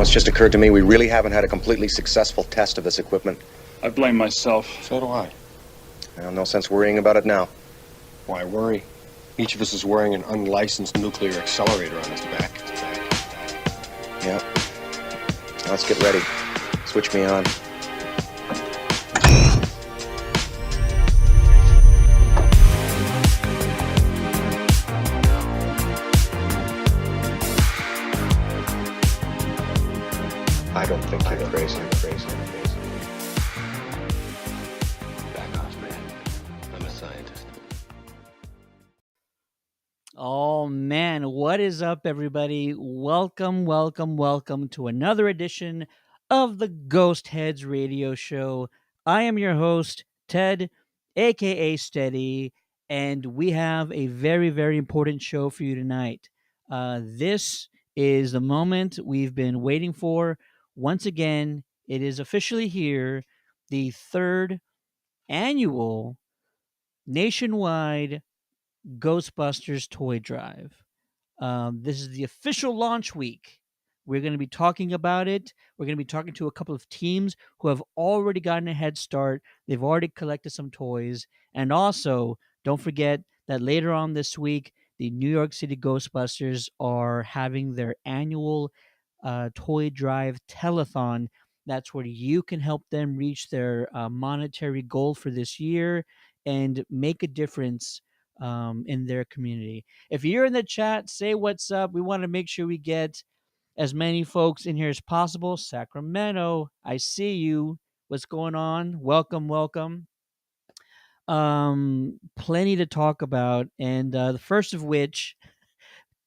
It's just occurred to me we really haven't had a completely successful test of this equipment. I blame myself. So do I. Well, no sense worrying about it now. Why worry? Each of us is wearing an unlicensed nuclear accelerator on his back. Yeah. Now let's get ready. Switch me on. I don't think you're crazy. Back off, man. I'm a scientist. Oh man, what is up, everybody? Welcome to another edition of the Ghostheads radio show. I am your host, Ted, aka Steady, and we have a very important show for you tonight. This is the moment we've been waiting for. Once again, it is officially here, the third annual nationwide Ghostbusters toy drive. This is the official launch week. We're going to be talking about it. We're going to be talking to a couple of teams who have already gotten a head start. They've already collected some toys. And also, don't forget that later on this week, the New York City Ghostbusters are having their annual toy drive telethon. That's where you can help them reach their monetary goal for this year and make a difference in their community. If you're in the chat, say what's up. We want to make sure we get as many folks in here as possible. Sacramento, I see you. What's going on? Welcome. Plenty to talk about, and the first of which,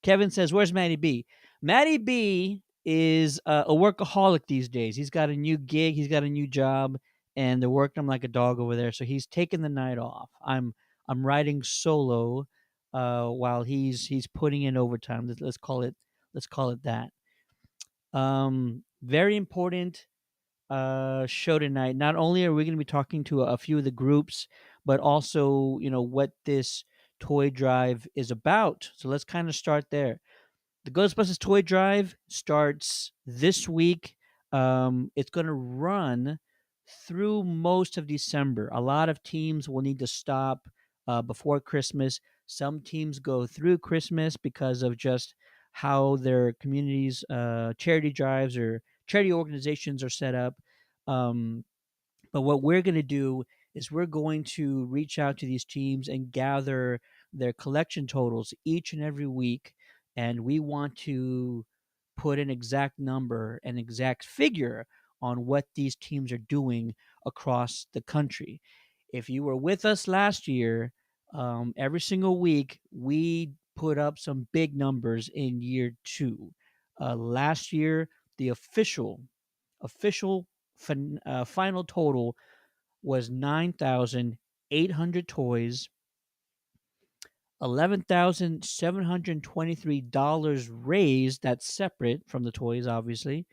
Kevin says, "Where's Matty B?" Matty B is a workaholic these days. He's got a new gig. He's got a new job, and they're working him like a dog over there. So he's taking the night off. I'm riding solo while he's putting in overtime. Let's call it that. Very important show tonight. Not only are we going to be talking to a few of the groups, but also what this toy drive is about. So let's kind of start there. The Ghostbusters Toy Drive starts this week. It's going to run through most of December. A lot of teams will need to stop before Christmas. Some teams go through Christmas because of just how their communities' charity drives or charity organizations are set up. But what we're going to do is we're going to reach out to these teams and gather their collection totals each and every week. And we want to put an exact number, an exact figure on what these teams are doing across the country. If you were with us last year, every single week we put up some big numbers in year two. Last year, the official final total was 9,800 toys, $11,723 raised. That's separate from the toys, obviously.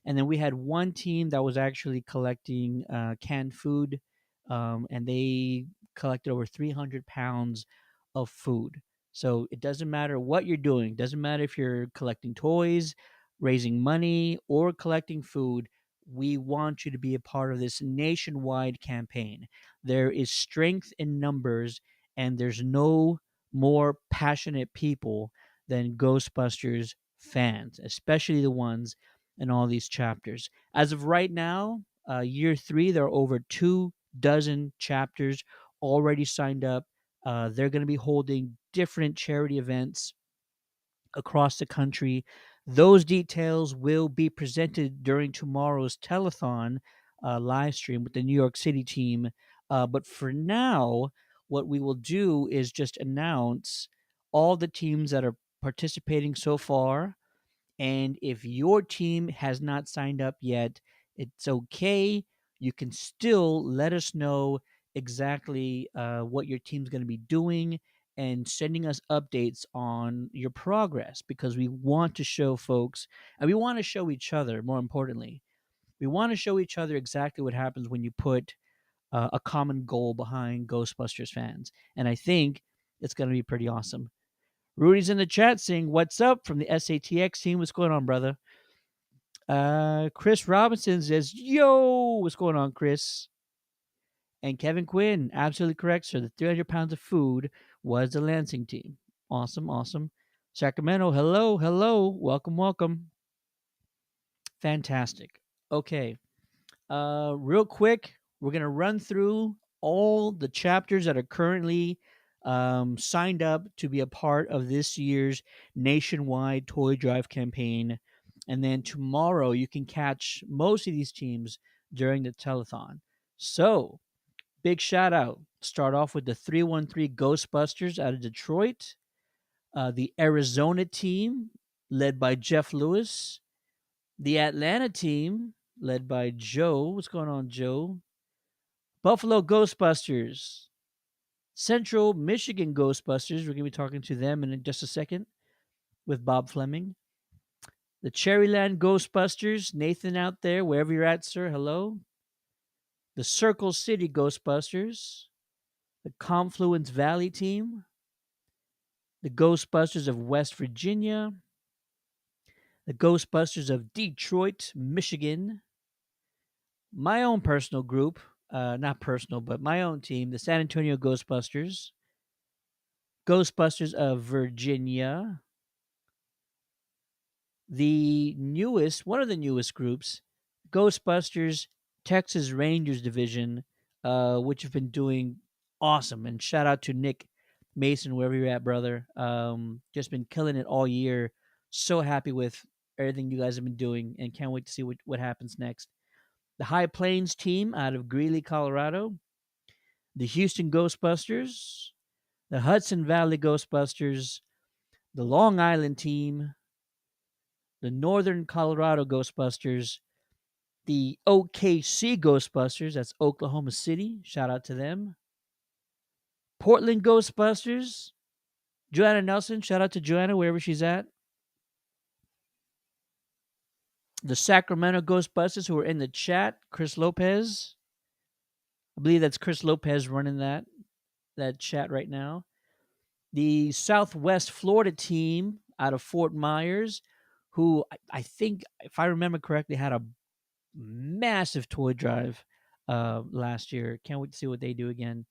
And then we had one team that was actually collecting canned food, and they collected over 300 pounds of food. So it doesn't matter what you're doing. It doesn't matter if you're collecting toys, raising money, or collecting food. We want you to be a part of this nationwide campaign. There is strength in numbers, and there's no more passionate people than Ghostbusters fans, especially the ones in all these chapters. As of right now, year three, there are over 24 chapters already signed up. They're going to be holding different charity events across the country. Those details will be presented during tomorrow's telethon live stream with the New York City team. But for now, what we will do is just announce all the teams that are participating so far. And if your team has not signed up yet, it's okay. You can still let us know exactly what your team's going to be doing and sending us updates on your progress, because we want to show folks, and we want to show each other, more importantly, we want to show each other exactly what happens when you put a common goal behind Ghostbusters fans. And I think it's going to be pretty awesome. Rudy's in the chat saying, "What's up?" from the SATX team. What's going on, brother? Chris Robinson says, "Yo, what's going on, Chris?" And Kevin Quinn, absolutely correct, sir. The 300 pounds of food was the Lansing team. Awesome, awesome. Sacramento, hello, hello, welcome, welcome. Fantastic. Okay, real quick, we're gonna run through all the chapters that are currently signed up to be a part of this year's nationwide toy drive campaign, and then tomorrow you can catch most of these teams during the telethon. So, big shout out. Start off with the 313 Ghostbusters out of Detroit, the Arizona team led by Jeff Lewis, the Atlanta team led by Joe. What's going on, Joe? Buffalo Ghostbusters, Central Michigan Ghostbusters. We're going to be talking to them in just a second with Bob Fleming. The Cherryland Ghostbusters, Nathan out there, wherever you're at, sir, hello. The Circle City Ghostbusters, the Confluence Valley team, the Ghostbusters of West Virginia, the Ghostbusters of Detroit, Michigan, my own personal group, not personal, but my own team, the San Antonio Ghostbusters, Ghostbusters of Virginia, the newest, one of the newest groups, Ghostbusters Texas Rangers Division, which have been doing awesome. And shout out to Nick Mason, wherever you're at, brother. Just been killing it all year. So happy with everything you guys have been doing and can't wait to see what happens next. The High Plains team out of Greeley, Colorado, the Houston Ghostbusters, the Hudson Valley Ghostbusters, the Long Island team, the Northern Colorado Ghostbusters, the OKC Ghostbusters, that's Oklahoma City, shout out to them. Portland Ghostbusters, Joanna Nelson, shout out to Joanna wherever she's at. The Sacramento Ghostbusters who are in the chat, Chris Lopez. I believe that's Chris Lopez running that chat right now. The Southwest Florida team out of Fort Myers, who I think, if I remember correctly, had a massive toy drive last year. Can't wait to see what they do again.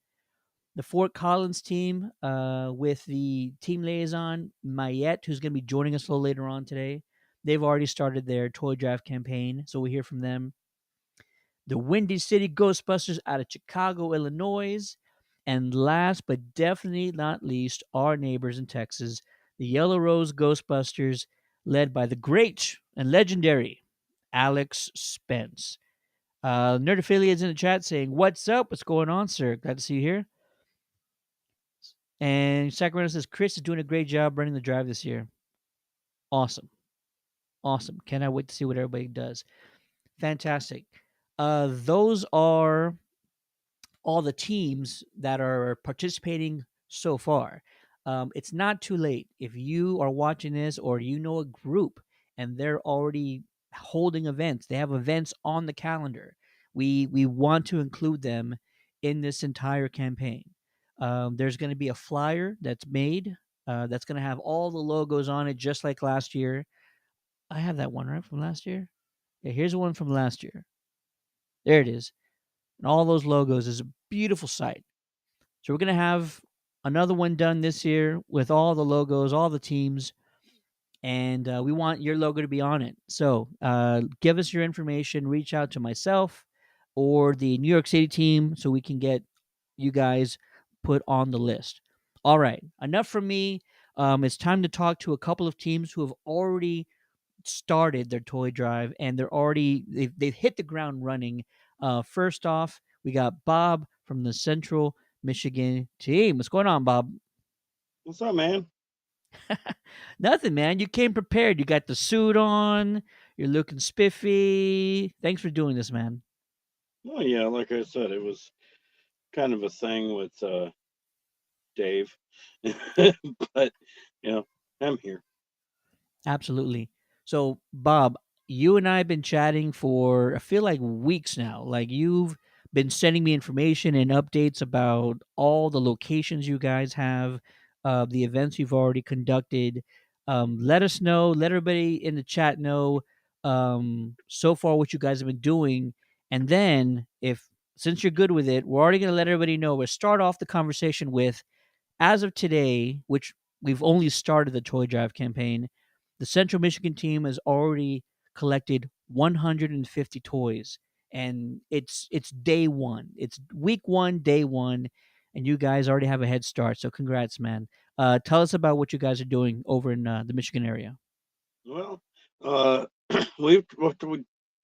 The Fort Collins team with the team liaison, Mayette, who's going to be joining us a little later on today. They've already started their toy drive campaign, so we hear from them. The Windy City Ghostbusters out of Chicago, Illinois. And last but definitely not least, our neighbors in Texas, the Yellow Rose Ghostbusters, led by the great and legendary Alex Spence. Nerdophilia is in the chat saying, "What's up? What's going on, sir? Glad to see you here." And Sacramento says, "Chris is doing a great job running the drive this year. Awesome. Awesome. Cannot wait to see what everybody does. Fantastic. Those are all the teams that are participating so far. It's not too late. If you are watching this or you know a group and they're already holding events, they have events on the calendar. We want to include them in this entire campaign. There's going to be a flyer that's made that's going to have all the logos on it, just like last year. I have that one right from last year. Yeah, here's the one from last year. There it is. And all those logos is a beautiful sight. So we're going to have another one done this year with all the logos, all the teams, and we want your logo to be on it. So give us your information, reach out to myself or the New York City team so we can get you guys put on the list. All right, enough from me. It's time to talk to a couple of teams who have already started their toy drive and they've hit the ground running. First off, we got Bob from the Central Michigan team. What's going on, Bob? What's up, man? Nothing, man. You came prepared. You got the suit on. You're looking spiffy. Thanks for doing this, man. Oh yeah, like I said, it was kind of a thing with Dave, but I'm here. Absolutely. So, Bob, you and I have been chatting for I feel like weeks now. Like you've been sending me information and updates about all the locations you guys have, the events you've already conducted. Let us know. Let everybody in the chat know so far what you guys have been doing, and then if since you're good with it, we're already gonna let everybody know. We'll start off the conversation with, as of today, which we've only started the toy drive campaign, the Central Michigan team has already collected 150 toys, and it's day one. It's week one, day one, and you guys already have a head start. So congrats, man. Tell us about what you guys are doing over in the Michigan area. Well, uh, we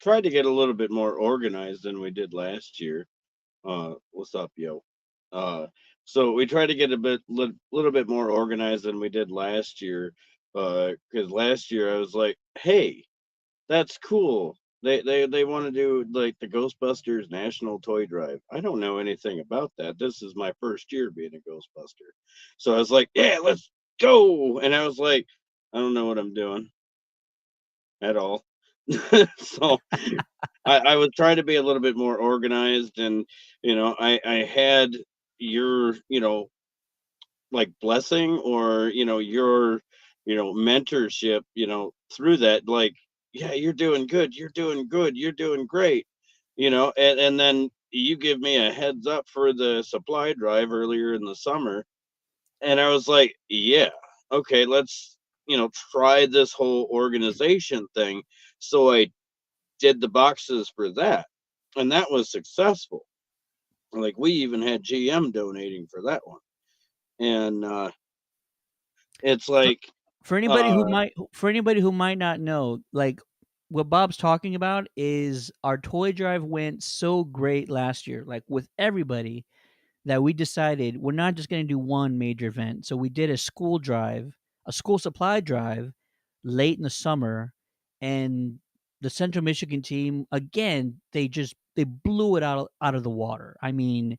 tried to get a little bit more organized than we did last year. What's up, yo? Uh, so we tried to get little bit more organized than we did last year. Because last year I was like, hey, that's cool. They want to do like the Ghostbusters National Toy Drive. I don't know anything about that. This is my first year being a Ghostbuster. So I was like, yeah, let's go. And I was like, I don't know what I'm doing at all. So I was trying to be a little bit more organized, and I had your like blessing, or your mentorship through that, like, yeah, you're doing good, you're doing good, you're doing great, and then you give me a heads up for the supply drive earlier in the summer, and I was like, yeah, okay, let's try this whole organization thing. So I did the boxes for that, and that was successful. Like, we even had GM donating for that one, and it's For, like, uh for anybody who might not know, like what Bob's talking about is our toy drive went so great last year, like with everybody, that we decided we're not just going to do one major event. So we did a school drive, a school supply drive late in the summer, and the Central Michigan team again, they blew it out of the water. I mean,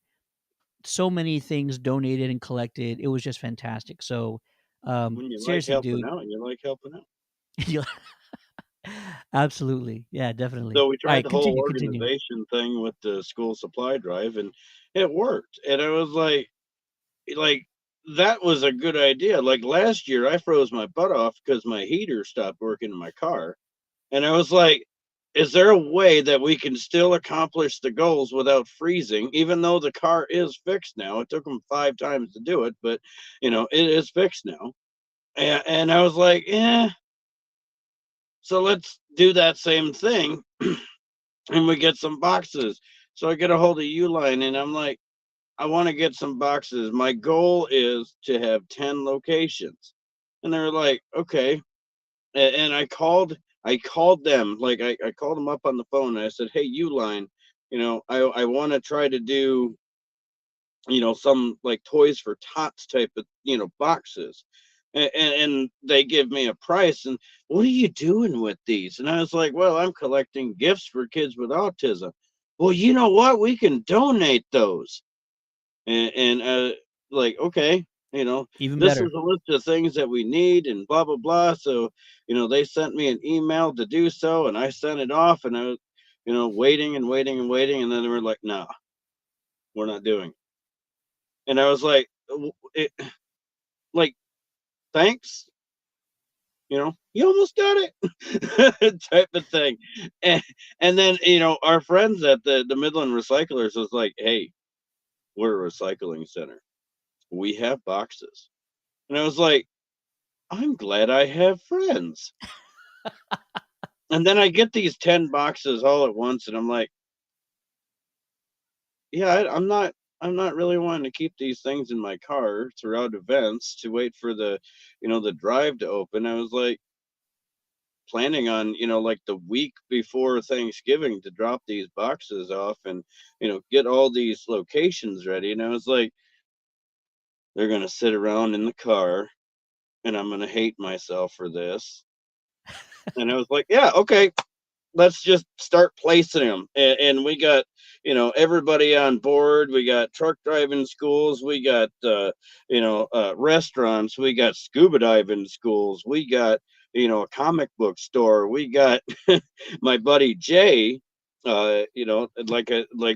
so many things donated and collected. It was just fantastic. So when you like seriously, helping dude, out, you like helping out. you- absolutely. Yeah, definitely. So we All tried right, the whole continue. organization thing with the school supply drive, and it worked. And I was like that was a good idea. Like, last year I froze my butt off because my heater stopped working in my car. And I was like, is there a way that we can still accomplish the goals without freezing, even though the car is fixed now? It took them 5 times to do it, but it is fixed now. And I was like, yeah, so let's do that same thing, and we get some boxes. So I get a hold of Uline, and I'm like, I want to get some boxes. My goal is to have 10 locations. And they were like, okay. And I called them, like, I called them up on the phone, and I said, hey, Uline, I want to try to do some like Toys for Tots type of boxes. And they give me a price, and what are you doing with these? And I was like, well, I'm collecting gifts for kids with autism. Well, you know what, we can donate those. And like, okay, you know Even this is better. a list of things that we need, and blah blah blah. So they sent me an email to do so, and I sent it off, and I was waiting and waiting and waiting, and then they were like, no, we're not doing it. And I was like, like, thanks, you almost got it, type of thing. And then our friends at the Midland Recyclers was like, hey, we're a recycling center, we have boxes. And I was like, I'm glad I have friends. And then I get these 10 boxes all at once, and I'm like, yeah, I'm not really wanting to keep these things in my car throughout events to wait for the drive to open. I was like planning on, like, the week before Thanksgiving to drop these boxes off, and get all these locations ready. And I was like, they're going to sit around in the car, and I'm going to hate myself for this. And I was like, yeah, okay, let's just start placing them. And we got everybody on board. We got truck driving schools, we got restaurants, we got scuba diving schools, we got a comic book store, we got my buddy Jay, like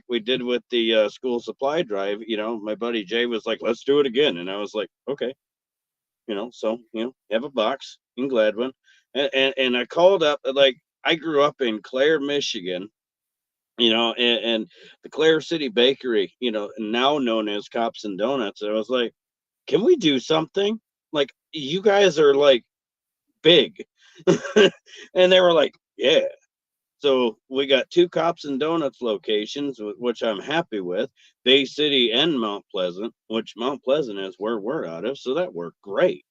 we did with the school supply drive. My buddy Jay was like, let's do it again. And I was like, okay. So have a box in Gladwin. And I called up, like, I grew up in Clare, Michigan, and the Clare City Bakery, now known as Cops and Donuts. I was like, can we do something? Like, you guys are like big. And they were like, yeah. So we got 2 Cops and Donuts locations, which I'm happy with, Bay City and Mount Pleasant, which Mount Pleasant is where we're out of. So that worked great.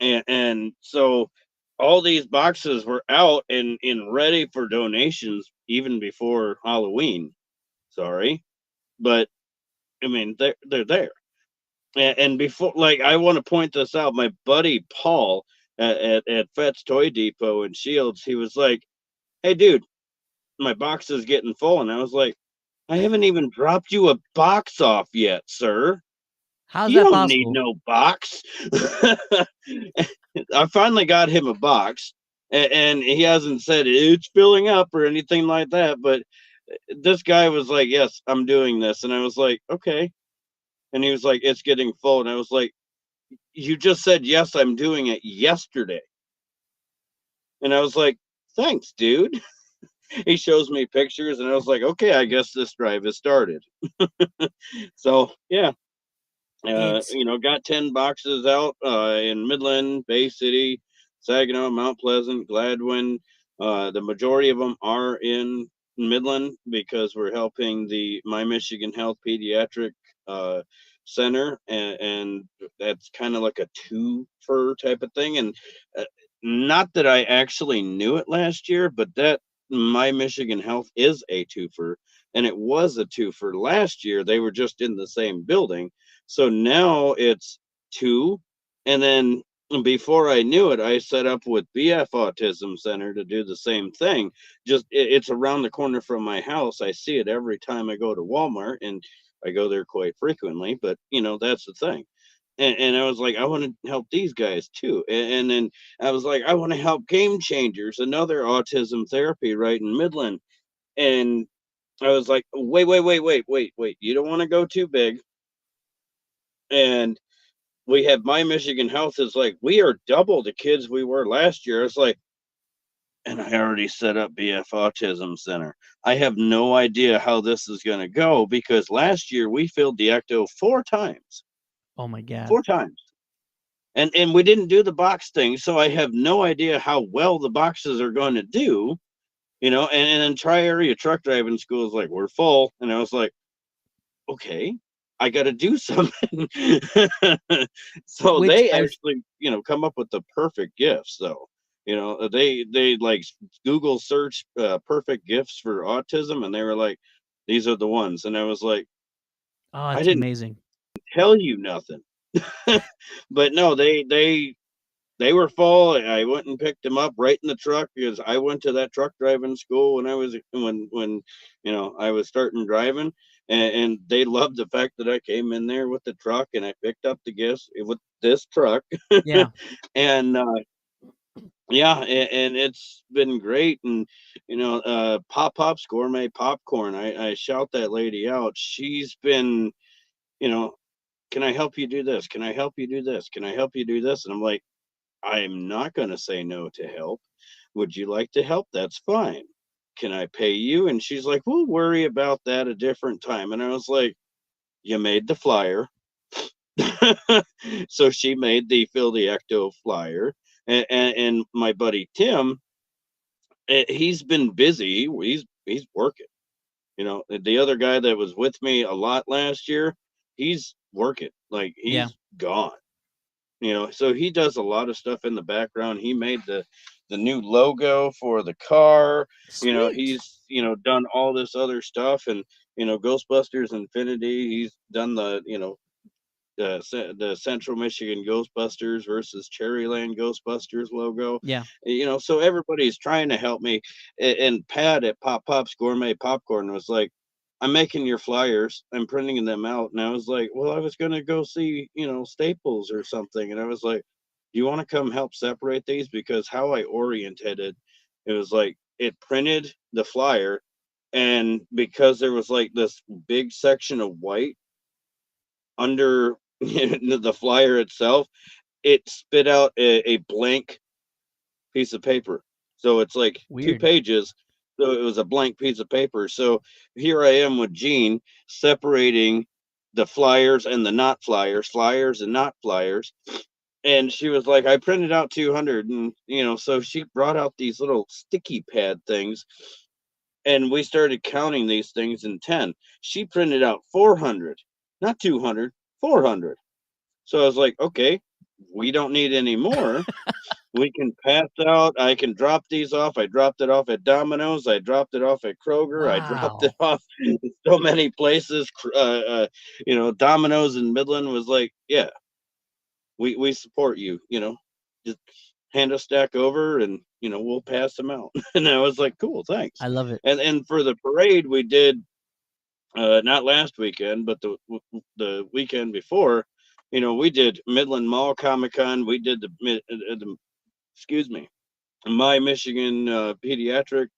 And so all these boxes were out and ready for donations even before Halloween. Sorry, but I mean they're there. And before, like, I want to point this out, my buddy Paul at Fett's Toy Depot in Shields, he was like, "Hey, dude, my box is getting full," and I was like, "I haven't even dropped you a box off yet, sir. How's You that don't need possible? no box." I finally got him a box, and he hasn't said it's filling up or anything like that. But this guy was like, "Yes, I'm doing this," and I was like, "Okay." And he was like, "It's getting full," and I was like, "You just said yes, I'm doing it yesterday." And I was like, "Thanks, dude." He shows me pictures, and I was like, "Okay, I guess this drive has started." So yeah, It's got 10 boxes out in Midland, Bay City, Saginaw, Mount Pleasant, Gladwin. The majority of them are in Midland because we're helping the My Michigan Health Pediatric uh, Center, and that's kind of like a two-fer type of thing. And uh, not that I actually knew it last year, but that My Michigan Health is a twofer, and it was a twofer last year. They were just in the same building, so now it's 2. And then before I knew it, I set up with BF Autism Center to do the same thing. Just it's around the corner from my house. I see it every time I go to Walmart, and I go there quite frequently, but that's the thing. And I was like, I want to help these guys too. And then I was like, I want to help Game Changers, another autism therapy right in Midland. And I was like, wait. You don't want to go too big. And we have My Michigan Health is like, we are double the kids we were last year. It's like, and I already set up BF Autism Center. I have no idea how this is going to go because last year we filled the Ecto 4 times, oh my god. 4 times. And we didn't do the box thing. So I have no idea how well the boxes are going to do, and then Tri-Area Truck Driving School is like, we're full. And I was like, okay, I got to do something. So Which they I actually, come up with the perfect gifts though. They like Google search perfect gifts for autism, and they were like, these are the ones. And I was like, oh, I it's didn't amazing. tell you nothing. But no, they were full. I went and picked them up right in the truck because I went to that truck driving school when I was when I was starting driving, and they loved the fact that I came in there with the truck and I picked up the gifts with this truck, Yeah. and yeah, and it's been great. And Pop Pop's Gourmet Popcorn. I shout that lady out. She's been, you know, can I help you do this? Can I help you do this? Can I help you do this? And I'm like, I'm not going to say no to help. Would you like to help? That's fine. Can I pay you? And she's like, we'll worry about that a different time. And I was like, you made the flyer. So she made the Phil the Ecto flyer. And my buddy Tim, he's been busy. He's working. The other guy that was with me a lot last year, he's working. Like, Yeah. he's gone. So he does a lot of stuff in the background. He made the new logo for the car. Sweet. He's done all this other stuff. And Ghostbusters Infinity, he's done the Central Michigan Ghostbusters versus Cherryland Ghostbusters logo. Yeah. So everybody's trying to help me. And Pat at Pop Pop's Gourmet Popcorn was like, I'm making your flyers. I'm printing them out. And I was like, well, I was going to go see, Staples or something. And I was like, do you want to come help separate these? Because how I oriented it was like it printed the flyer. And because there was like this big section of white under the flyer itself, it spit out a blank piece of paper. So it's like 2 Weird. pages. So it was a blank piece of paper. So here I am with Gene separating the flyers and the not flyers, flyers and not flyers. And she was like, I printed out 200. And, so she brought out these little sticky pad things and we started counting these things in 10. She printed out 400, not 200, 400. So I was like, okay, we don't need any more. We can pass out. I can drop these off. I dropped it off at Domino's. I dropped it off at Kroger. I dropped it Wow. off in so many places. Domino's in Midland was like, yeah, we support you. Just hand a stack over, and we'll pass them out. And I was like, cool, thanks. I love it. And for the parade, we did not last weekend, but the weekend before. We did Midland Mall Comic Con. We did the excuse me, My Michigan Pediatric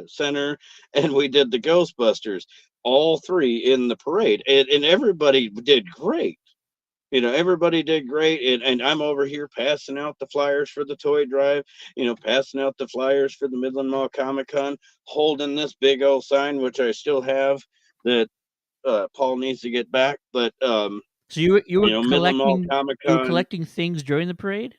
Center, and we did the Ghostbusters, all three in the parade, and everybody did great. Everybody did great, and I'm over here passing out the flyers for the toy drive, passing out the flyers for the Midland Mall Comic Con, holding this big old sign, which I still have, that Paul needs to get back, but So you were Midland Mall collecting Comic you were Con. collecting things during the parade?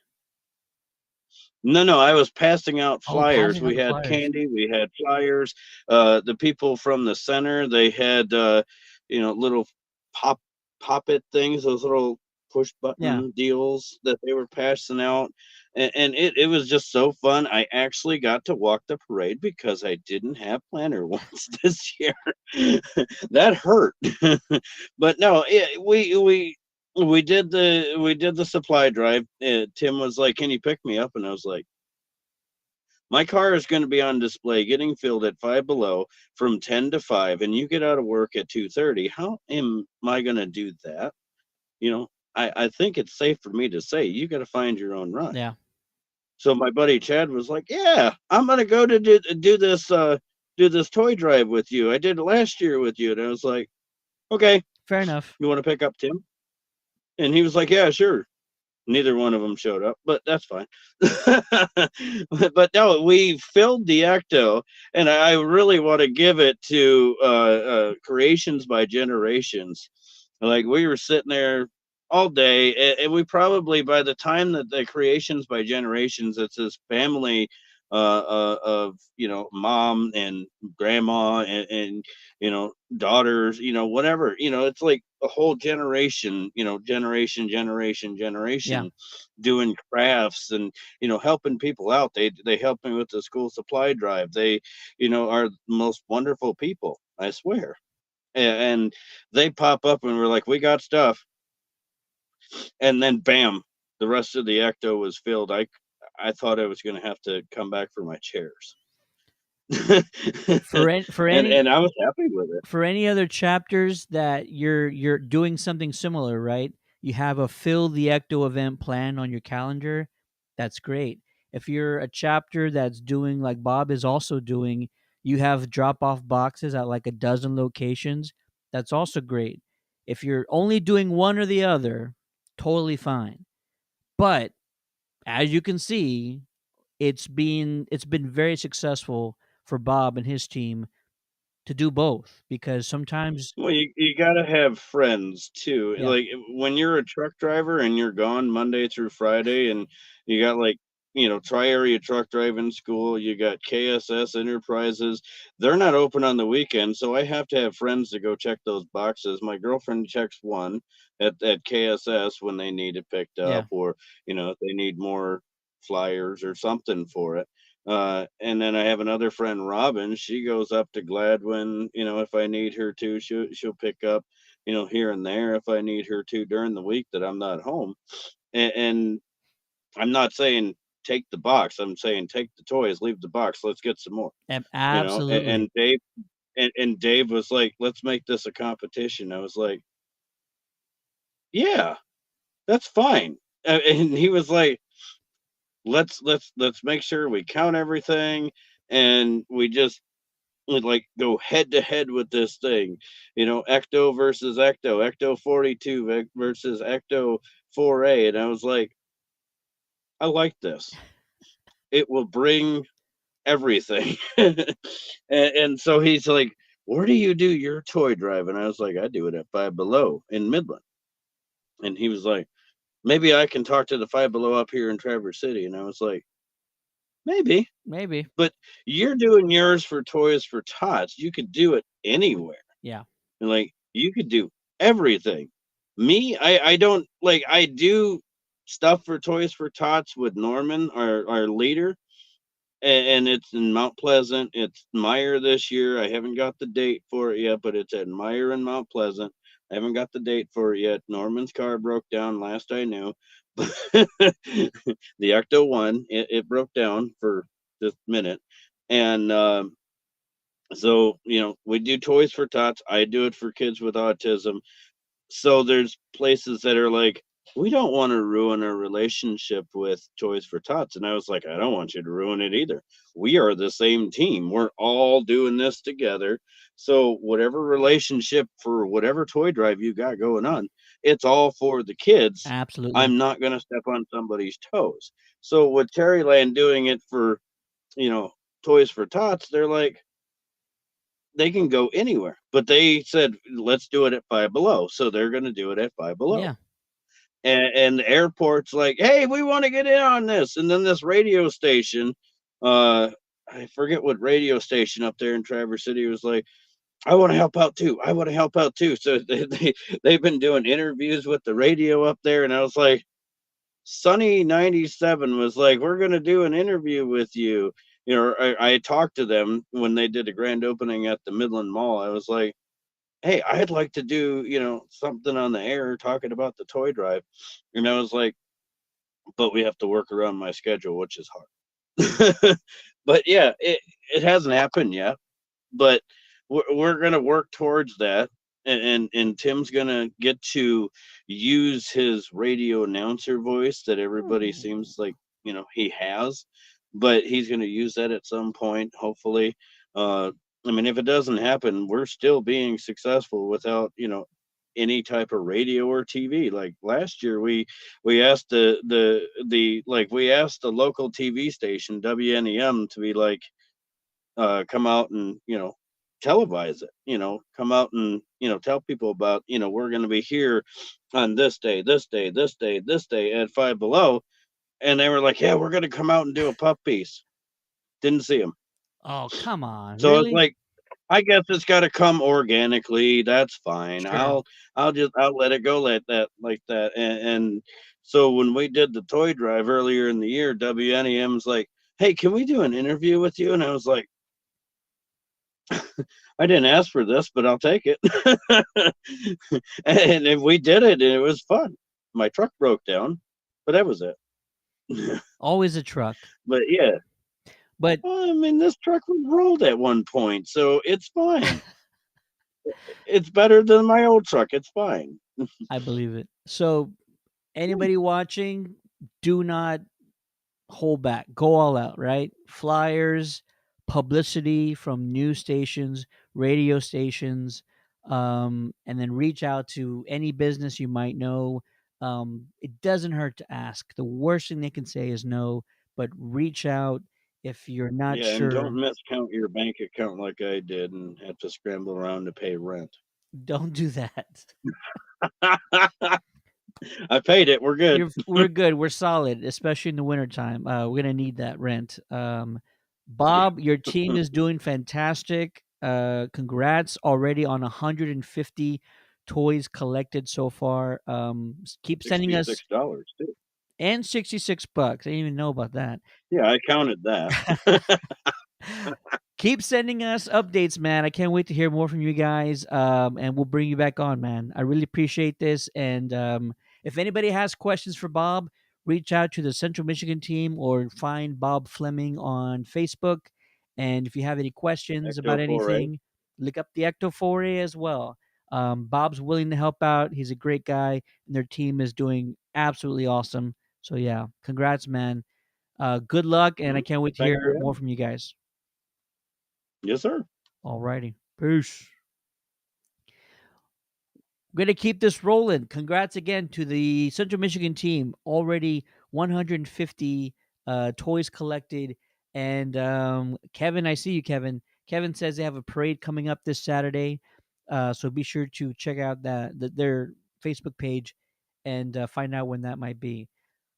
No, I was passing out Oh, flyers. passing out We the had flyers. candy, we had flyers. The people from the center, they had little pop pop-it things, those little push Yeah. button deals that they were passing out. And it was just so fun. I actually got to walk the parade because I didn't have planner once this year. That hurt. But no, we did the supply drive. Tim was like, "Can you pick me up?" And I was like, "My car is going to be on display, getting filled at Five Below from 10 to 5, and you get out of work at 2:30. How am I going to do that?" You know, I think it's safe for me to say you got to find your own ride. Yeah. So my buddy Chad was like, "Yeah, I'm going to go to do this toy drive with you. I did it last year with you." And I was like, "Okay, Fair enough. you want to pick up Tim?" And he was like, "Yeah, sure." Neither one of them showed up, but that's fine. But no, we filled the Ecto, and I really want to give it to Creations by Generations. Like, we were sitting there all day, and we probably, by the time that the Creations by Generations, it's this family of mom and grandma and daughters, whatever, it's like a whole generation, Yeah. generation doing crafts and helping people out. They help me with the school supply drive. They are the most wonderful people, I swear. And they pop up and we're like, we got stuff, and then bam, the rest of the Ecto was filled. I thought I was going to have to come back for my chairs. For an- for and any and I was happy with it. for any other chapters that you're doing something similar, right? You have a fill the ecto event planned on your calendar. That's great. If you're a chapter that's doing like Bob is also doing, you have drop off boxes at like a dozen locations. That's also great. If you're only doing one or the other, totally fine. But as you can see, it's been very successful for Bob and his team to do both because sometimes Well, you got to have friends too. yeah, Like, when you're a truck driver and you're gone Monday through Friday, and you got, like, Tri-Area Truck Driving School, you got KSS Enterprises. They're not open on the weekend, so I have to have friends to go check those boxes. My girlfriend checks one at KSS when they need it picked yeah. up, or if they need more flyers or something for it. And then I have another friend, Robin. She goes up to Gladwin. If I need her to, she'll pick up, here and there if I need her to during the week that I'm not home. And I'm not saying take the box. I'm saying take the toys, leave the box. Let's get some more. And Absolutely. Dave was like, let's make this a competition. I was like, yeah, that's fine. And he was like, let's make sure we count everything, and we just like go head to head with this thing. Ecto versus Ecto 42 versus Ecto 4A. And I was like, I like this. It will bring everything. And so he's like, where do you do your toy drive? And I was like, I do it at Five Below in Midland. And he was like, maybe I can talk to the Five Below up here in Traverse City. And I was like, maybe, Maybe. but you're doing yours for Toys for Tots. You could do it anywhere. Yeah. And like, you could do everything. Me, I don't like, I do stuff for Toys for Tots with Norman, our leader, and it's in Mount Pleasant. It's Meyer this year. I haven't got the date for it yet, but it's at Meyer in Mount Pleasant. I haven't got the date for it yet. Norman's car broke down last I knew. The Ecto one, it broke down for this minute, and so we do Toys for Tots. I do it for kids with autism. So there's places that are like, we don't want to ruin our relationship with Toys for Tots. And I was like, I don't want you to ruin it either. We are the same team. We're all doing this together. So whatever relationship for whatever toy drive you got going on, it's all for the kids. Absolutely. I'm not going to step on somebody's toes. So with Terryland doing it for, Toys for Tots, they're like, they can go anywhere, but they said, let's do it at Five Below. So they're going to do it at Five Below. Yeah. And the airport's like, hey, we want to get in on this. And then this radio station, I forget what radio station up there in Traverse City was like, I want to help out too. I want to help out too. So they've been doing interviews with the radio up there. And I was like, Sunny 97 was like, we're going to do an interview with you. I talked to them when they did a grand opening at the Midland Mall. I was like, hey, I'd like to do, something on the air talking about the toy drive. And I was like, but we have to work around my schedule, which is hard. But yeah, it hasn't happened yet, but we're going to work towards that. And Tim's going to get to use his radio announcer voice that everybody seems like, he has, but he's going to use that at some point, hopefully. I mean, if it doesn't happen, we're still being successful without, any type of radio or TV. Like last year, we asked we asked the local TV station WNEM to be like, come out and televise it. Come out and tell people about we're going to be here on this day, this day, this day, this day at Five Below, and they were like, yeah, we're going to come out and do a puff piece. Didn't see them. Oh, come on. So Really? it's like, I guess it's got to come organically. That's fine. Sure. I'll let it go like that. And so when we did the toy drive earlier in the year, WNEM's like, hey, can we do an interview with you? And I was like, I didn't ask for this, but I'll take it. And we did it, and it was fun. My truck broke down, but that was it. Always a truck. But yeah. But Well, I mean, this truck was rolled at one point, so it's fine. It's better than my old truck. It's fine. I believe it. So anybody watching, do not hold back. Go all out, right? Flyers, publicity from news stations, radio stations, and then reach out to any business you might know. It doesn't hurt to ask. The worst thing they can say is no, but reach out if you're not Yeah, and don't sure. miscount your bank account like I did and have to scramble around to pay rent. Don't do that. I paid it. We're good. We're good. We're solid, especially in the wintertime. We're gonna need that rent. Bob, your team is doing fantastic. Congrats already on 150 toys collected so far. Keep sending us $66 too. and $66. I didn't even know about that. Yeah, I counted that. Keep sending us updates, man. I can't wait to hear more from you guys. And we'll bring you back on, man. I really appreciate this. And if anybody has questions for Bob, reach out to the Central Michigan team or find Bob Fleming on Facebook. And if you have any questions about Ecto 4A. anything, look up the Ecto 4A as well. Bob's willing to help out. He's a great guy, and their team is doing absolutely awesome. So yeah, congrats, man. Good luck, and I can't wait to Thank hear you. more from you guys. Yes, sir. All righty. Peace. We're going to keep this rolling. Congrats again to the Central Michigan team. Already 150 toys collected And Kevin, I see you, Kevin. Kevin says they have a parade coming up this Saturday, so be sure to check out their Facebook page and find out when that might be.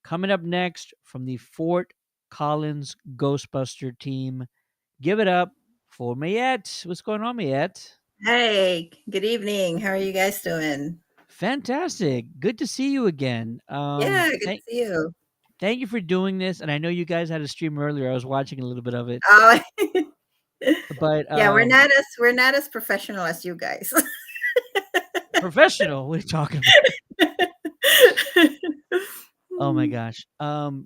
Coming up next from the Fort Collins Ghostbuster team, give it up for Mayette. What's going on, Mayette? Hey, good evening. How are you guys doing? Fantastic. Good to see you again. Yeah, good to see you. Thank you for doing this. And I know you guys had a stream earlier. I was watching a little bit of it. Oh, But yeah, we're not as professional as you guys. professional, what are you talking about? Oh my gosh.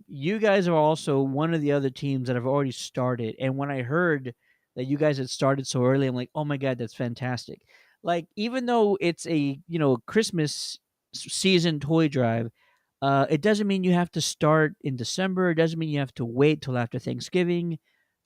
You guys are also one of the other teams that have already started. And when I heard that you guys had started so early, I'm like, oh my God, that's fantastic. Like, even though it's a, Christmas season toy drive, it doesn't mean you have to start in December. It doesn't mean you have to wait till after Thanksgiving.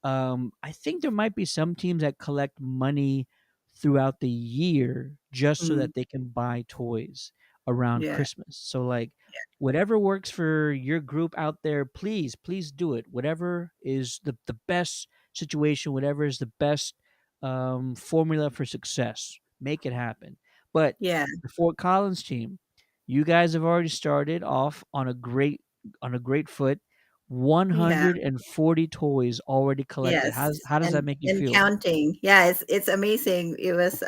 I think there might be some teams that collect money throughout the year just so Mm, that they can buy toys around yeah, Christmas. So, like, whatever works for your group out there, please do it. Whatever is the best situation, whatever is the best formula for success, make it happen. But yeah, the Fort Collins team, you guys have already started off on a great foot. yeah. 140 toys already collected. Yes, How does that and make you and feel? counting. Yeah, it's amazing. It was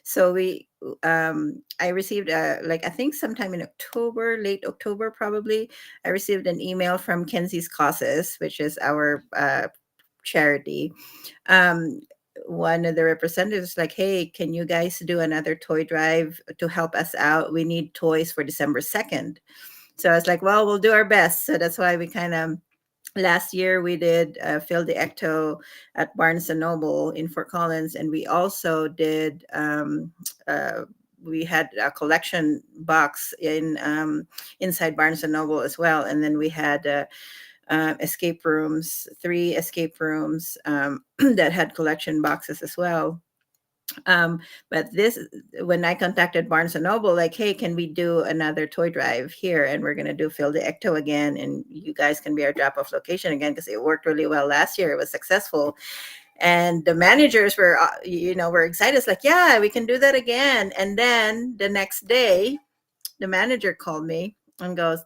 so we I received like I think sometime in October, late October probably, I received an email from Kenzie's Causes, which is our charity. Um one of the representatives like, "Hey, can you guys do another toy drive to help us out? We need toys for December 2nd." So I was like, "Well, we'll do our best." So that's why we kind of last year we did Phil the Ecto at Barnes and Noble in Fort Collins, and we also did uh, we had a collection box in inside Barnes and Noble as well, and then we had escape rooms, 3 escape rooms that had collection boxes as well. But this, when I contacted Barnes and Noble, like, hey, can we do another toy drive here? And we're going to do Fill the Ecto again. And you guys can be our drop off location again because it worked really well last year. It was successful. And the managers were, were excited. It's like, yeah, we can do that again. And then the next day, the manager called me and goes,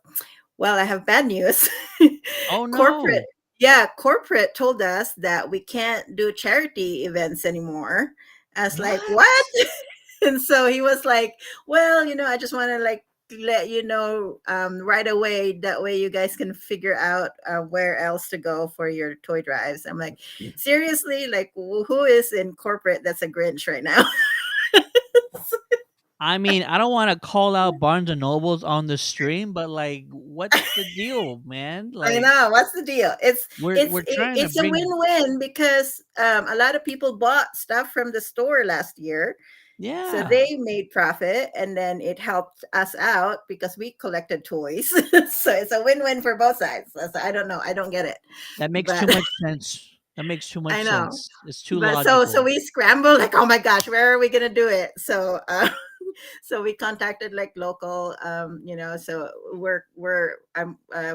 well, I have bad news. Oh corporate, no. yeah, corporate told us that we can't do charity events anymore. I was like, What? what? And so he was like, well, I just want to like let you know right away. That way you guys can figure out where else to go for your toy drives. I'm like, seriously, like who is in corporate that's a Grinch right now? I mean, I don't want to call out Barnes and Nobles on the stream, but like, what's the deal, man? I Like, know. What's the deal? It's it's we're it, trying to it's a bring, win-win because a lot of people bought stuff from the store last year, so yeah, they made profit, and then it helped us out because we collected toys. So it's a win-win for both sides. So I don't know. I don't get it, that makes too but much sense. That makes too much I know. sense. It's too But so logical. we scrambled like, oh my gosh, where are we gonna do it? So so we contacted like local, so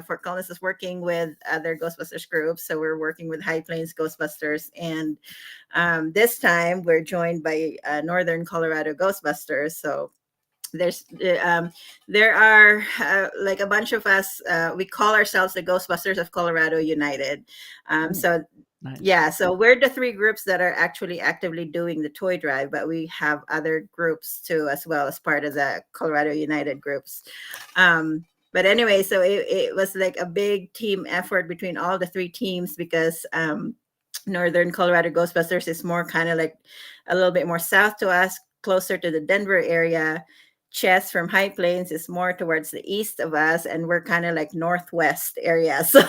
Fort Collins is working with other Ghostbusters groups. So we're working with High Plains Ghostbusters, and this time we're joined by Northern Colorado Ghostbusters. So there's there are like a bunch of us. We call ourselves the Ghostbusters of Colorado United. Ooh, So nice. yeah, so we're the 3 groups that are actually actively doing the toy drive, but we have other groups too, as well as part of the Colorado United groups. But anyway, so it was like a big team effort between all the 3 teams because Northern Colorado Ghostbusters is more kind of like a little bit more south to us, closer to the Denver area. Chess from High Plains is more towards the east of us, and we're kind of like northwest area. So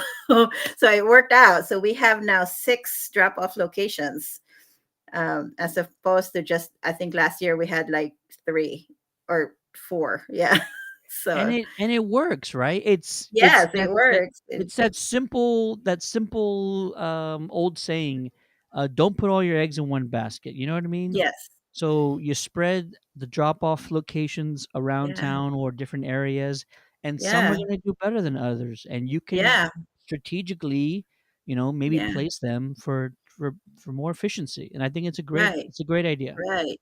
it worked out. So we have now 6 drop-off locations, as opposed to just I think last year we had like 3 or 4. Yeah. And So it works, right? It's yes, it works. it's that simple old saying, don't put all your eggs in one basket. You know what I mean? Yes. So you spread the drop off locations around Yeah. town or different areas, and some are Yeah. going to do better than others. And you can Yeah. strategically maybe Yeah. place them for more efficiency. And I think Right. it's a great idea. Right.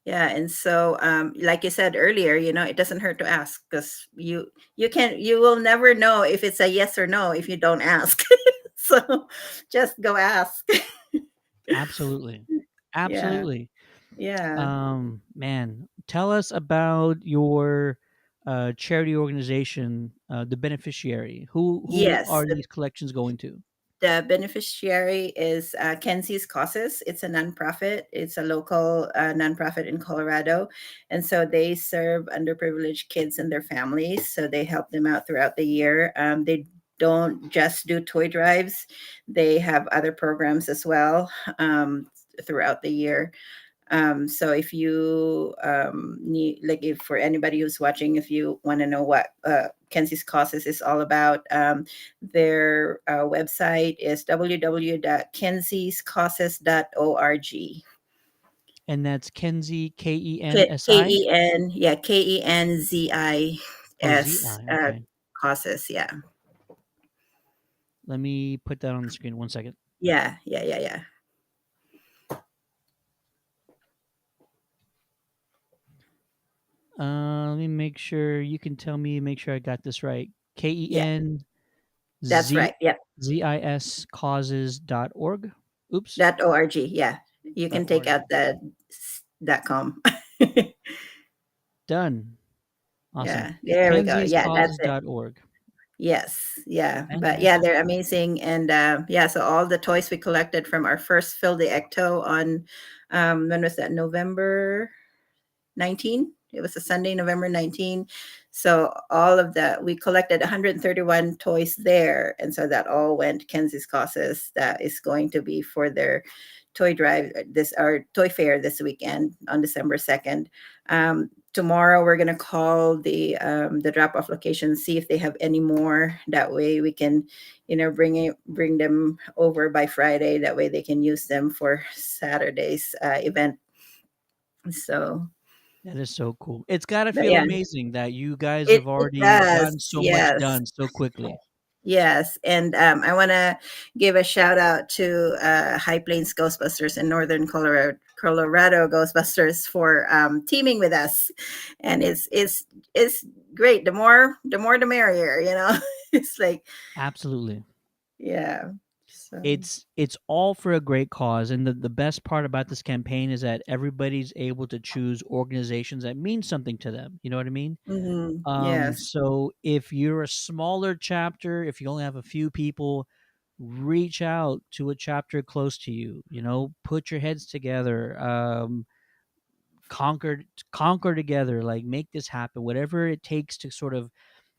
Yeah. And so, like you said earlier, it doesn't hurt to ask, because you will never know if it's a yes or no if you don't ask. So just go ask. Absolutely. Yeah. Absolutely. Yeah. Man, tell us about your charity organization, the beneficiary. Who Yes. are these collections going to? The beneficiary is Kenzie's Causes. It's a nonprofit. It's a local nonprofit in Colorado. And so they serve underprivileged kids and their families. So they help them out throughout the year. They don't just do toy drives, they have other programs as well throughout the year. So if you need, like, if for anybody who's watching, if you want to know what Kenzie's Causes is all about, their website is www.kensiescauses.org. And that's Kenzie, Kensi. Yeah, KENZIS Oh, Zi. Okay. causes. Yeah. Let me put that on the screen. 1 second. Yeah. Yeah. Yeah. Yeah. Let me make sure you can tell me. Make sure I got this right. Yeah. KEN That's Z right. Yeah. ZIS causes.org. Oops. .org. Yeah. You can take .org. out the .com. Done. Awesome. Yeah. There we go. Yeah. That's it. Kensiescauses.org. Yes, yeah, but yeah, Fantastic. they're amazing, and yeah, so all the toys we collected from our first Phil de Ecto on, when was that? November 19. It was a Sunday, November 19. So all of that, we collected 131 toys there, and so that all went Kenzie's Causes. That is going to be for their toy drive, this our toy fair this weekend on December 2nd. Tomorrow we're going to call the drop off location, see if they have any more. That way we can, bring them over by Friday. That way they can use them for Saturday's event. So, That is so cool. It's got to but feel yeah, amazing that you guys have it already does. gotten so much Yes. done so quickly. Yes, and I want to give a shout out to High Plains Ghostbusters and Northern Colorado Ghostbusters for teaming with us, and it's great. The more the merrier. It's like, Absolutely. yeah. So. It's all for a great cause, and the best part about this campaign is that everybody's able to choose organizations that mean something to them. You know what I mean? Yes. So if you're a smaller chapter, if you only have a few people, reach out to a chapter close to you. Put your heads together, conquer conquer together, like make this happen. Whatever it takes to sort of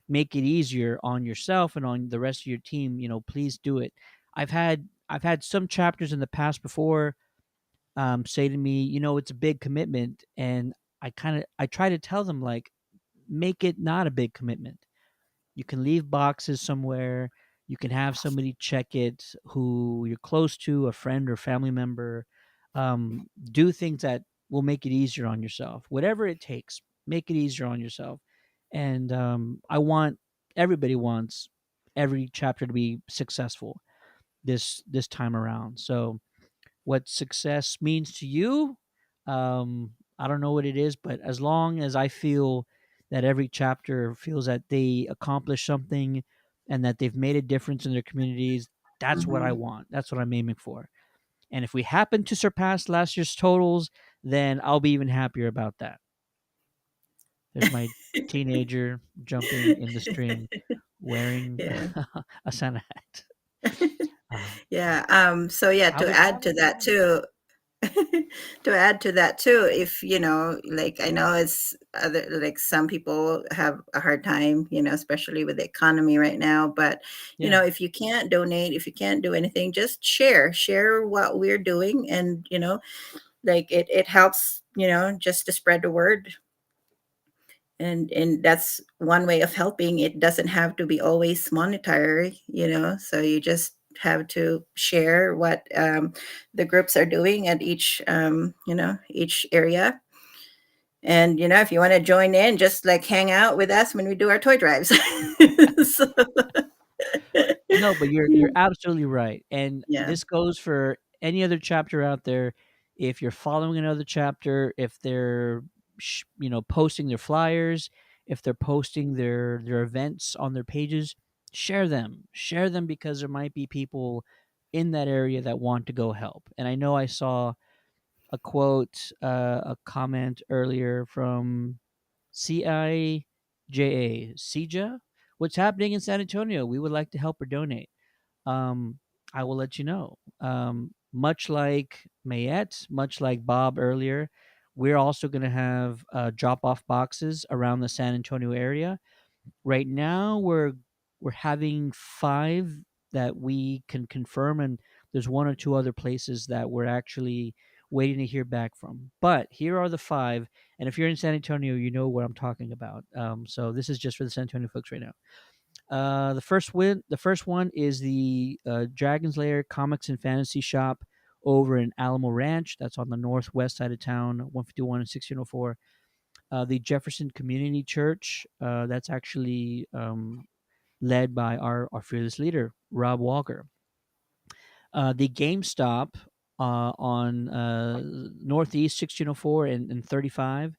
make it easier on yourself and on the rest of your team, please do it. I've had some chapters in the past before say to me, it's a big commitment, and I try to tell them, like, make it not a big commitment. You can leave boxes somewhere. You can have somebody check it who you're close to, a friend or family member. Do things that will make it easier on yourself. Whatever it takes, make it easier on yourself. And everybody wants every chapter to be successful this time around. So what success means to you, I don't know what it is, but as long as I feel that every chapter feels that they accomplished something and that they've made a difference in their communities, that's what I Mhm. want. That's what I'm aiming for. And if we happen to surpass last year's totals, then I'll be even happier about that. There's my teenager jumping in the stream wearing Yeah. a Santa hat. Um, Yeah. So yeah, how to did add to that too, if like, I know it's other, like, some people have a hard time, especially with the economy right now, but yeah, if you can't donate, if you can't do anything, just share what we're doing, and like, it helps, just to spread the word, and that's one way of helping. It doesn't have to be always monetary, so you just have to share what the groups are doing at each area. And if you want to join in, just like hang out with us when we do our toy drives. So, No, but you're absolutely right, and Yeah. this goes for any other chapter out there. If you're following another chapter, if they're posting their flyers, if they're posting their events on their pages, share them because there might be people in that area that want to go help. And I know I saw a quote, a comment earlier from CIJA. What's happening in San Antonio? We would like to help or donate. um, I will let you know. Much like Mayette, much like Bob earlier, we're also going to have drop off boxes around the San Antonio area. Right now, we're having 5 that we can confirm, and there's 1 or 2 other places that we're actually waiting to hear back from. But here are the 5, and if you're in San Antonio, you know what I'm talking about. So this is just for the San Antonio folks right now. The first one is the Dragon's Lair Comics and Fantasy Shop over in Alamo Ranch. That's on the northwest side of town, 151 and 1604. The Jefferson Community Church. That's actually led by our fearless leader, Rob Walker. The GameStop on Northeast 1604 and 35.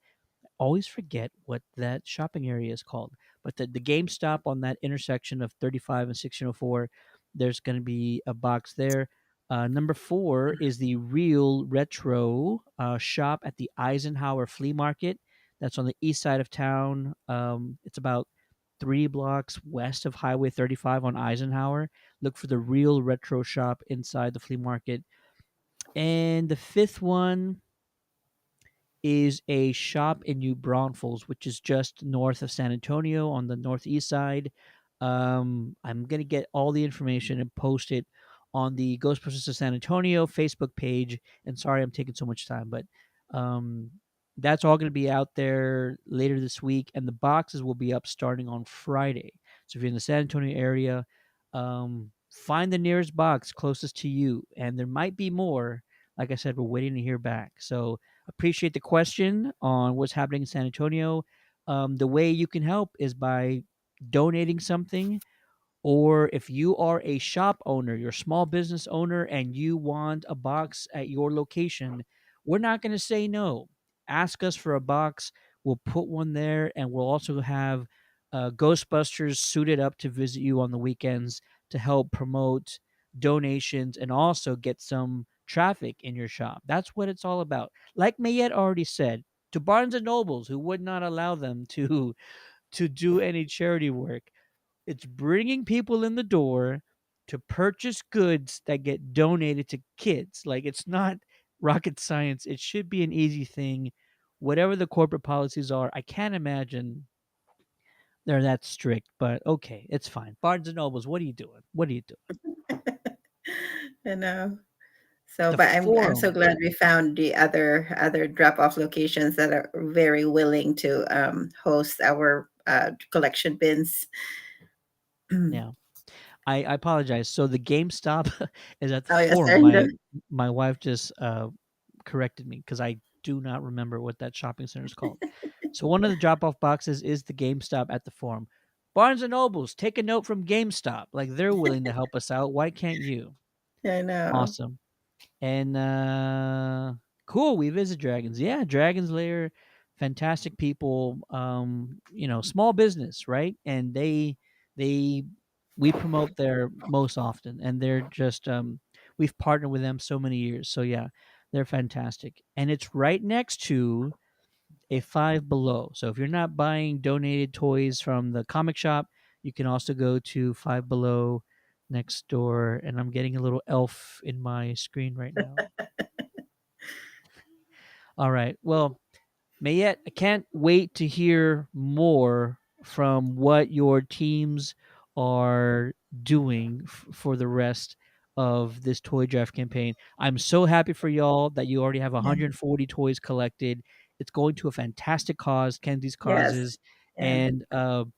Always forget what that shopping area is called. But the GameStop on that intersection of 35 and 1604, there's going to be a box there. Number 4 is the Real Retro shop at the Eisenhower Flea Market. That's on the east side of town. It's about 3 blocks west of Highway 35 on Eisenhower. Look for the Real Retro shop inside the flea market. And the 5th one is a shop in New Braunfels, which is just north of San Antonio on the northeast side. I'm going to get all the information and post it on the Ghostbusters of San Antonio Facebook page. And sorry I'm taking so much time, but um, that's all going to be out there later this week. And the boxes will be up starting on Friday. So if you're in the San Antonio area, find the nearest box closest to you. And there might be more. Like I said, we're waiting to hear back. So appreciate the question on what's happening in San Antonio. The way you can help is by donating something, or if you are a shop owner, you're a small business owner, and you want a box at your location, we're not going to say no. Ask us for a box. We'll put one there, and we'll also have Ghostbusters suited up to visit you on the weekends to help promote donations and also get some traffic in your shop. That's what it's all about. Like Mayette already said, to Barnes and Nobles, who would not allow them to do any charity work, it's bringing people in the door to purchase goods that get donated to kids. Like, it's not rocket science. It should be an easy thing. Whatever the corporate policies are, I can't imagine they're that strict, but okay, it's fine. Barnes and Nobles, what are you doing? What are you doing? I know. So, The but I'm so forum. glad we found the other drop off locations that are very willing to host our collection bins. Yeah. I apologize. So the GameStop is at the Oh yes, forum. there you My wife just corrected me because I do not remember what that shopping center is called. So one of the drop off boxes is the GameStop at the forum. Barnes and Nobles, take a note from GameStop. Like, they're willing to help us out. Why can't you? I know. Awesome. And cool, we visit Dragons. Yeah, Dragons Lair, fantastic people. Small business, right? And they we promote there most often, and they're just we've partnered with them so many years. So yeah, they're fantastic. And it's right next to a Five Below. So if you're not buying donated toys from the comic shop, you can also go to Five Below next door. And I'm getting a little elf in my screen right now. All right. Well, Mayette, I can't wait to hear more from what your teams are doing for the rest of this toy draft campaign. I'm so happy for y'all that you already have Yeah. 140 toys collected. It's going to a fantastic cause, Kenzie's Yes. causes. Yeah. And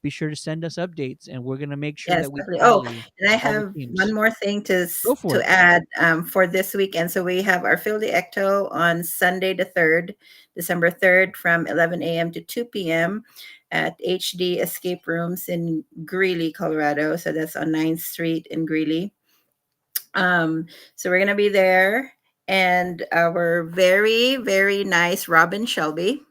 be sure to send us updates, and we're going to make sure Yes, that we definitely. Oh, tally and I all the have one teams. more thing Go for to it. add for this weekend. So we have our Field the Ecto on Sunday the 3rd, December 3rd from 11 a.m. to 2 p.m. at HD Escape Rooms in Greeley, Colorado. So that's on 9th Street in Greeley. So we're gonna be there, and our very, very nice Robin Shelby.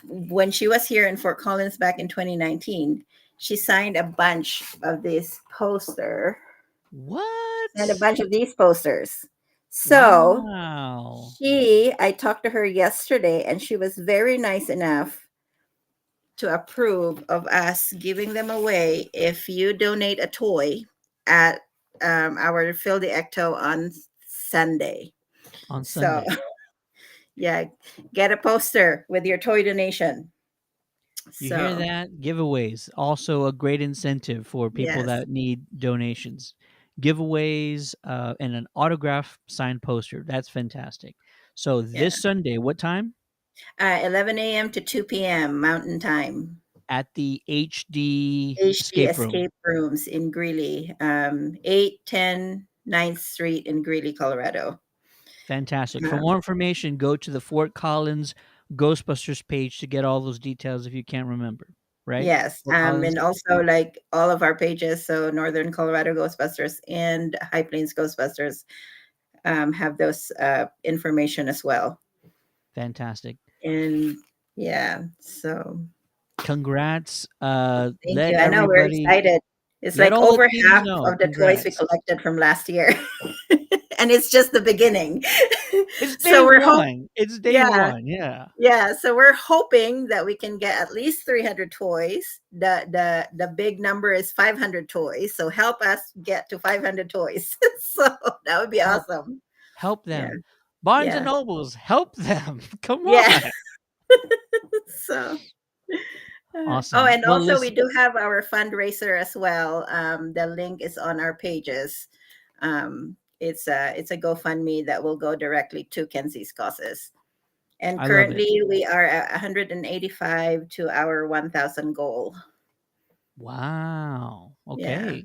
When she was here in Fort Collins back in 2019, she signed a bunch of this poster and a What? bunch of these posters. So Wow. I talked to her yesterday, and she was very nice enough to approve of us giving them away if you donate a toy at our Fill the Ecto on Sunday. On So, Sunday. yeah, get a poster with your toy donation. You hear So, that? Giveaways. Also a great incentive for people yes, that need donations. Giveaways and an autograph signed poster. That's fantastic. So yeah. this Sunday, what time? 11 a.m. to 2 p.m. Mountain Time. At the HD HD escape room. Escape Rooms in Greeley, 810 9th Street in Greeley, Colorado. Fantastic. For Um, more information, go to the Fort Collins Ghostbusters page to get all those details if you can't remember. Right? Yes, Fort Collins. and also like all of our pages, so Northern Colorado Ghostbusters and High Plains Ghostbusters have those information as well. Fantastic. And yeah, so Congrats. thank Let you. I know we're everybody, excited. It's let like all the over teams half know. of the toys we Congrats. collected from last year, and it's just the beginning. It's day So we're one. It's day yeah, one. Yeah. yeah, so we're hoping that we can get at least 300 toys. The big number is 500 toys. So help us get to 500 toys. So that would be Help awesome. help Yeah. them. Barnes and Yeah. Nobles, help them. Come Yeah. on. So oh, Awesome. and Well, also we listen, do have our fundraiser as well. The link is on our pages. It's a GoFundMe that will go directly to Kenzie's causes. And I love it. currently we are at 185 to our 1,000 goal. Wow. Yeah. Okay.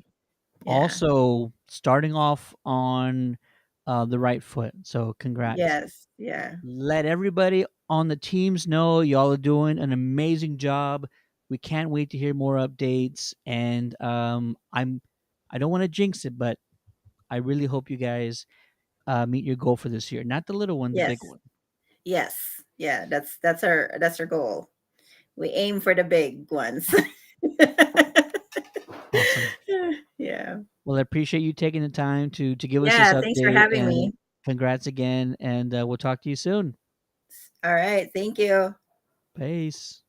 Yeah. Also starting off on the right foot. So congrats. Yes. Yeah. Let everybody on the teams know y'all are doing an amazing job. We can't wait to hear more updates. And I don't want to jinx it, but I really hope you guys meet your goal for this year. Not the little one, the big Yes. one. Yes. Yeah. That's our goal. We aim for the big ones. Awesome. Yeah. Well, I appreciate you taking the time to give us this Yeah. Thanks for update, having and me. congrats again. And we'll talk to you soon. All right. Thank you. Peace.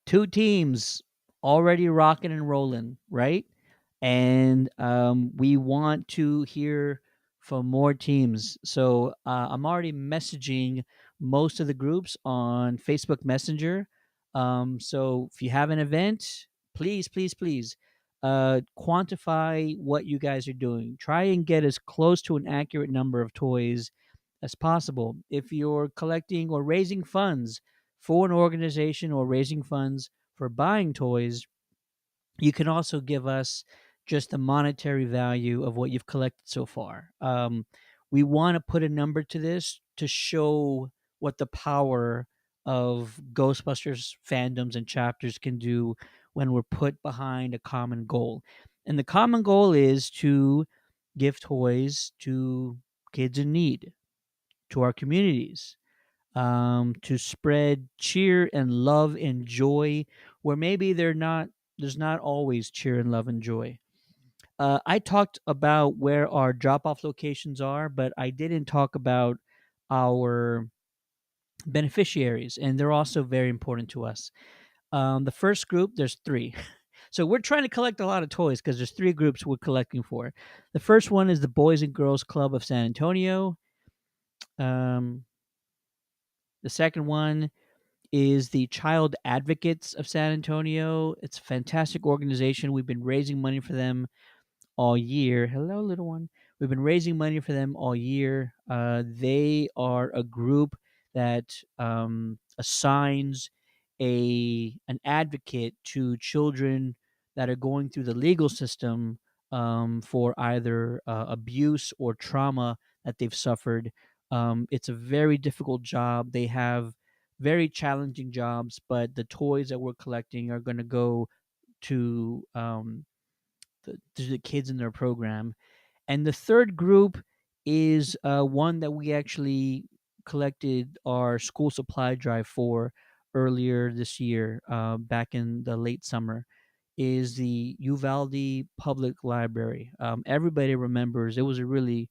Two teams already rocking and rolling, right? And we want to hear from more teams. So I'm already messaging most of the groups on Facebook Messenger. So if you have an event, please, please, please quantify what you guys are doing. Try and get as close to an accurate number of toys as possible. If you're collecting or raising funds for an organization or raising funds for buying toys, you can also give us just the monetary value of what you've collected so far. We want to put a number to this to show what the power of Ghostbusters fandoms and chapters can do when we're put behind a common goal. And the common goal is to give toys to kids in need, to our communities, to spread cheer and love and joy where maybe there's not always cheer and love and joy. I talked about where our drop off locations are, but I didn't talk about our beneficiaries, and they're also very important to us. The first group, there's three. So we're trying to collect a lot of toys because there's three groups we're collecting for. The first one is the Boys and Girls Club of San Antonio. Um, the second one is the Child Advocates of San Antonio. It's a fantastic organization. We've been raising money for them all year. Hello, little one. We've been raising money for them all year. They are a group that assigns an advocate to children that are going through the legal system for either abuse or trauma that they've suffered. It's a very difficult job. They have very challenging jobs, but the toys that we're collecting are going to go to the kids in their program. And the third group is one that we actually collected our school supply drive for earlier this year, back in the late summer, is the Uvalde Public Library. Everybody remembers it was a really,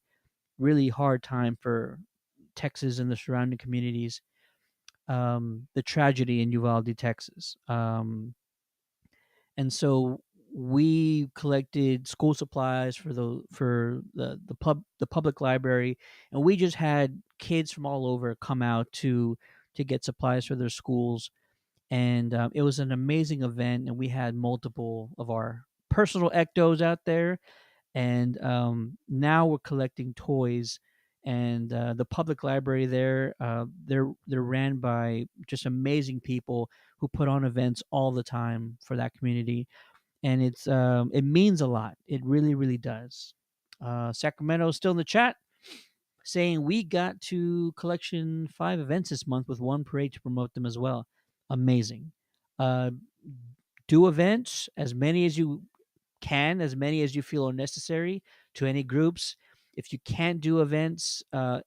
really hard time for Texas and the surrounding communities. The tragedy in Uvalde, Texas. And so we collected school supplies for the public library, and we just had kids from all over come out to get supplies for their schools. And it was an amazing event, and we had multiple of our personal ectos out there. And now we're collecting toys. And the public library there, they're ran by just amazing people who put on events all the time for that community, and it means a lot. It really, really does. Sacramento's still in the chat, saying we got to collection 5 events this month with one parade to promote them as well. Amazing. Uh, do events as many as you can, as many as you feel are necessary to any groups. If you can't do events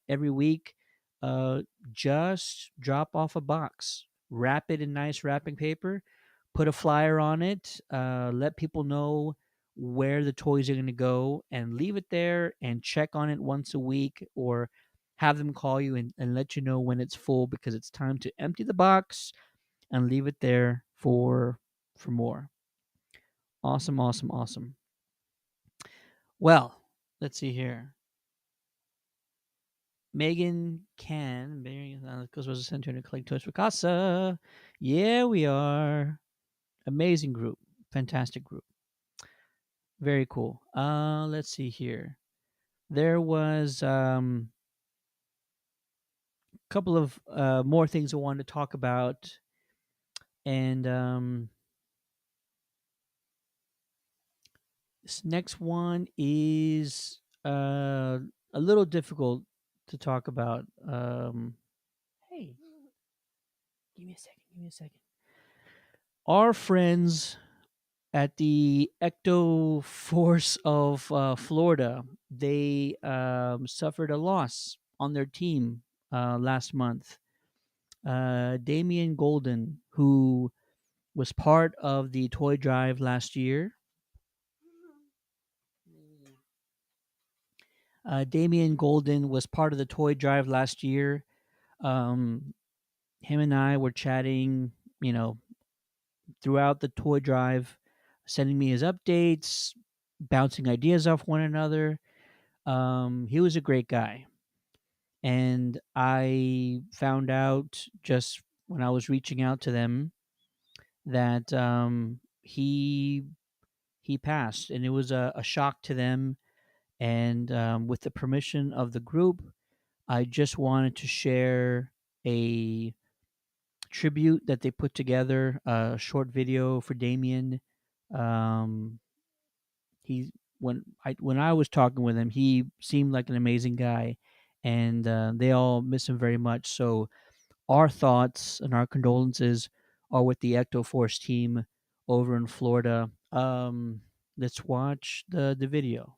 every week, uh, just drop off a box, wrap it in nice wrapping paper, put a flyer on it, let people know where the toys are going to go, and leave it there and check on it once a week, or have them call you and let you know when it's full, because it's time to empty the box and leave it there for more. Awesome, awesome, awesome. Well, let's see here. Megan can. Because was a center to collect toys for Casa. Yeah, we are. Amazing group. Fantastic group. Very cool. Let's see here. There was a couple of more things I wanted to talk about. And this next one is a little difficult to talk about. Hey, give me a second. Give me a second. Our friends at the Ecto Force of Florida, they suffered a loss on their team last month. Damian Golden, who was part of the toy drive last year. Damian Golden was part of the toy drive last year. Him and I were chatting, throughout the toy drive, sending me his updates, bouncing ideas off one another. He was a great guy. And I found out just when I was reaching out to them that he passed, and it was a shock to them. And with the permission of the group, I just wanted to share a tribute that they put together, a short video for Damien. He when I was talking with him, he seemed like an amazing guy, and they all miss him very much. So our thoughts and our condolences are with the Ecto Force team over in Florida. Let's watch the video.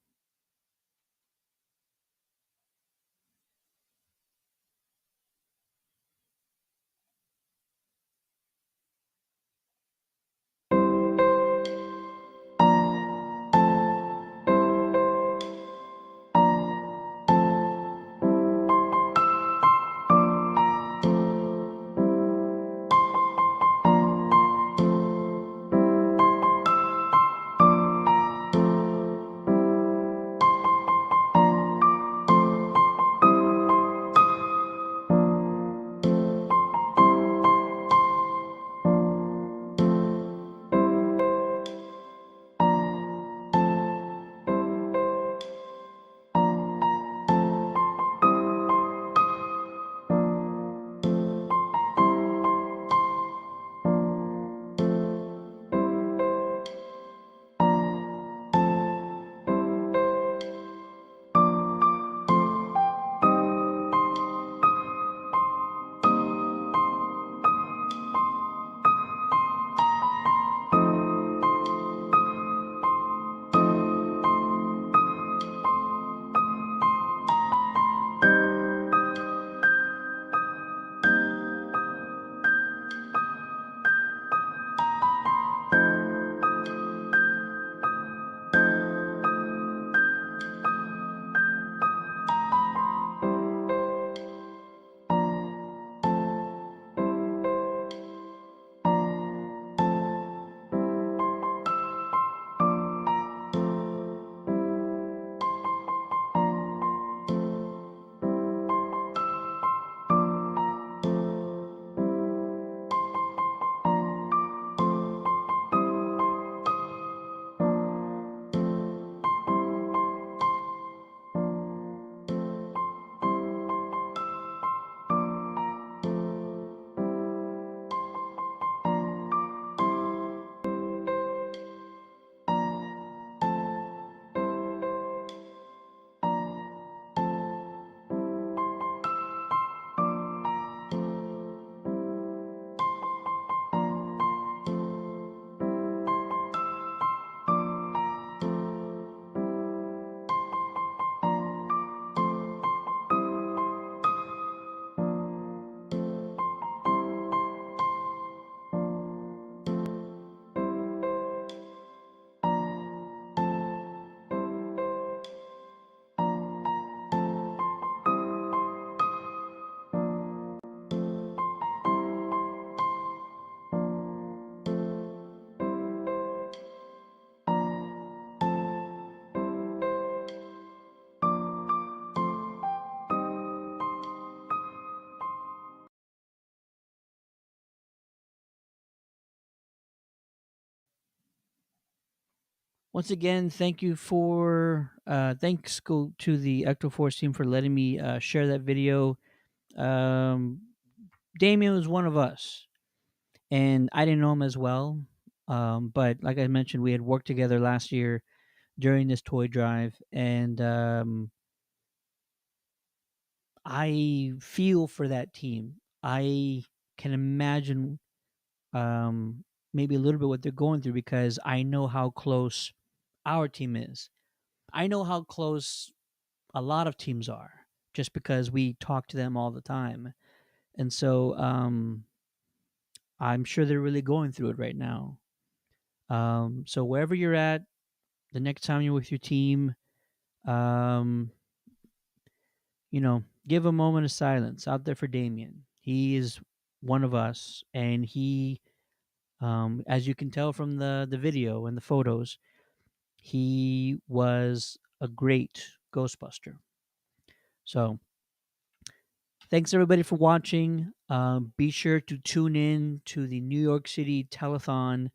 Once again, thank you for thanks go to the Ectoforce team for letting me share that video. Um, Damien was one of us, and I didn't know him as well. But like I mentioned, we had worked together last year during this toy drive, and I feel for that team. I can imagine um, maybe a little bit what they're going through because I know how close our team is. I know how close a lot of teams are just because we talk to them all the time. And so I'm sure they're really going through it right now. So wherever you're at, the next time you're with your team, um, give a moment of silence out there for Damien. He is one of us, and he, as you can tell from the video and the photos, he was a great Ghostbuster. So thanks everybody for watching. Be sure to tune in to the New York City Telethon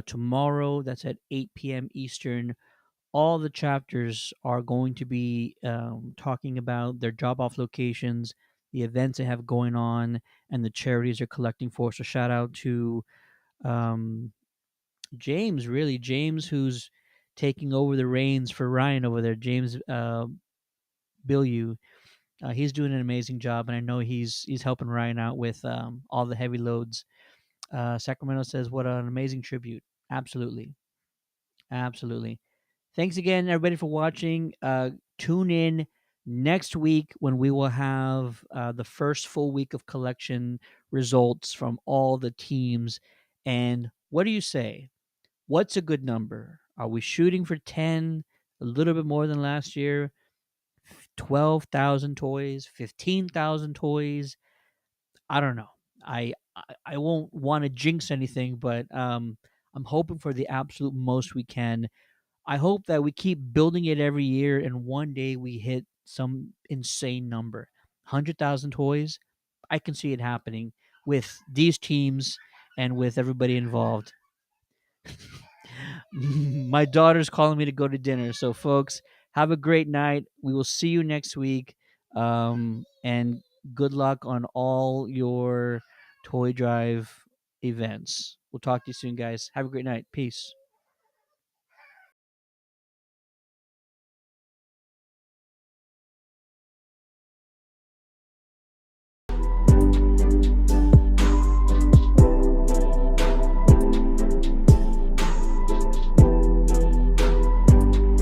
tomorrow. That's at 8 p.m. Eastern. All the chapters are going to be talking about their job off locations, the events they have going on, and the charities they're collecting for. So shout out to um, James, really James, who's taking over the reins for Ryan over there. James Bilyeu. He's doing an amazing job, and I know he's helping Ryan out with all the heavy loads. Sacramento says, "What an amazing tribute!" Absolutely, absolutely. Thanks again, everybody, for watching. Tune in next week when we will have the first full week of collection results from all the teams. And what do you say? What's a good number? Are we shooting for 10? A little bit more than last year? 12,000 toys? 15,000 toys? I don't know. I won't want to jinx anything, but I'm hoping for the absolute most we can. I hope that we keep building it every year and one day we hit some insane number. 100,000 toys. I can see it happening with these teams and with everybody involved. My daughter's calling me to go to dinner. So, folks, have a great night. We will see you next week. And good luck on all your toy drive events. We'll talk to you soon, guys. Have a great night. Peace.